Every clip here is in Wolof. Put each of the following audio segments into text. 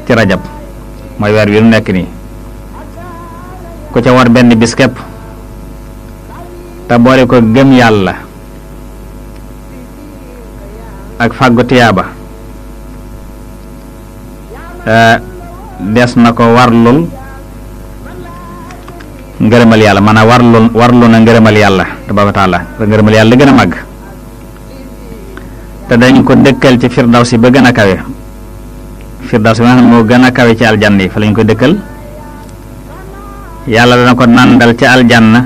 ci rajab mooy weer wi nu nekk nii ku ca war benn bis képp te boole ko gëm yàlla ak fàggu tiyaaba des na ko warlul ngërëmal yàlla maanaam warlu na ngërëmal yàlla tabaaraka taala ngërëmal yàlla gën a màgg te dañ ko dëkkal ci firdawsi ba gën a kawe firdawsi ba nga xam moo gën a kawe ci aljanna yi fa lañ ko dëkkal yàlla dana ko nàndal ci aljanna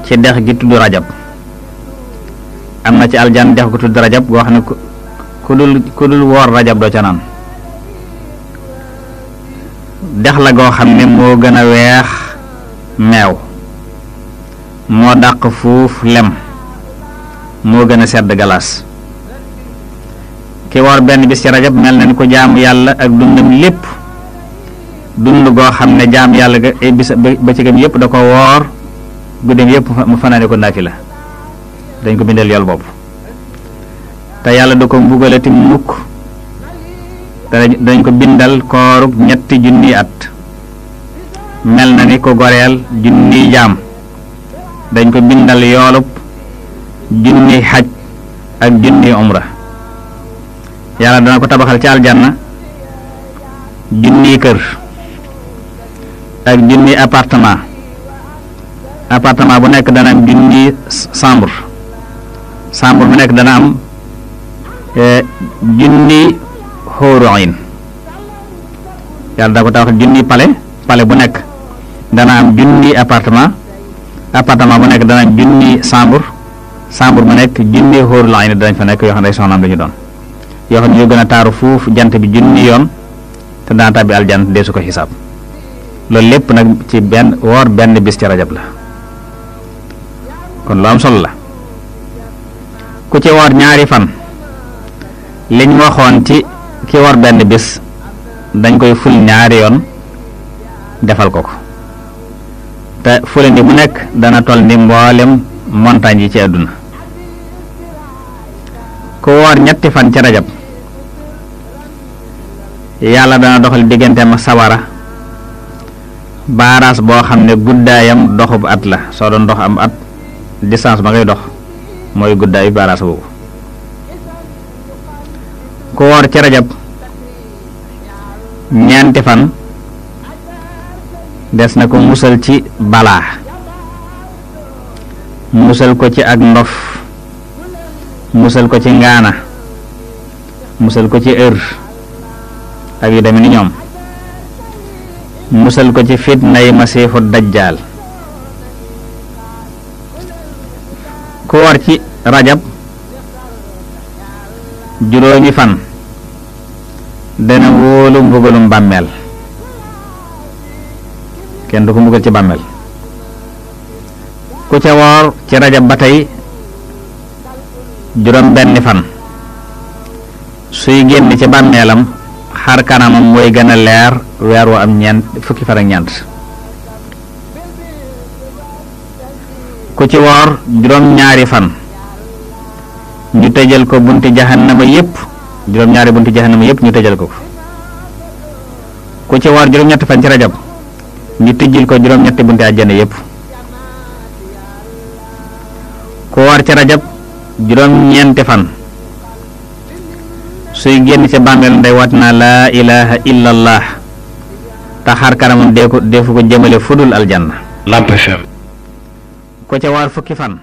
ci dex gi tudd rajab am na ci aljanna dex gu tudd rajab goo xam ne ku dul woor rajab doo ca naan dex la goo xam ne moo gën a weex meew moo dàq fuuf lem moo gën a sedd galaas ki woor benn bis ci rajab mel na ni ko jaamu yàlla ak dundam lépp dund goo xam ne jaam yàlla ga ay bis ba ci gëm yëpp da ko woor guddeem yëpp mu fanaane ko naafila dañ ko bindal yool bopp te yàlla du ko mbugalati mukk te dañ ko bindal koorug 3 junni at mel na ni ko goreel junni jaam dañ ko bindal yoolub junni xaj ak junni umra yàlla dana ko tabaxal ci aljanna junni kër ak junni appartement bu nekk dana am junni chambre bu nekk dana am junni xóoru ayn yàlla dana ko tabaxal junni palais bu nekk dana am junni appartement bu nekk dana am junni chambre bu nekk junni xóoru ayn danañ fa nekk yoo xam ne ay soxnaam lañu doon yoo xam ne ñoo gën a taaru fuuf jant bi junni yoon te daan tàbbi aljant dee su ko xisaab loolu lépp nag ci woor benn bis ci rajab la kon lu am solo la ku ci woor ñaari fan liñ waxoon ci ki woor benn bis dañ koy ful ñaari yoon defal ko te fulandi bu nekk dana toll ni mboolem montagne yi ci àdduna ku woor ñetti fan ci rajab yàlla dana doxal digganteem ak sawara baaraas boo xam ne guddaayam doxub at la soo doon dox am at distance ba ngay dox mooy guddaayu baaraas boobu ku woor ci rajab ñeenti fan des na ko musal ci balaa musal ko ci ak ndof musal ko ci ngaana musal ko ci ak yu demee ni ñoom musal ko ci fitnay masiixu dajjaal ku war ci rajab juróomi fan dana wóolu mbugalum bàmmeel kenn du ko mbugal ci bàmmeel ku ca woor ci rajab ba tey juróom benni fan suy génn ci bàmmeelam xar kanamam mooy gën a leer weer wu am fukki fan ak ñeent ku ci woor juróom ñaari fan ñu tëjal ko bunti jahannama yépp juróom ñaari bunti jahannama yépp ñu tëjal ko ku ci woor juróom ñetti fan ci rajab ñu tëjil ko juróom ñetti bunti àjjana yépp ku woor ci rajab juróom ñeenti fan suy génn ci bàmmeel ndey wat na laa ilaha illa allah te xar kanamam defu ko jëmale fudul aljanna. Lamp FM. ko ca waar fukki fan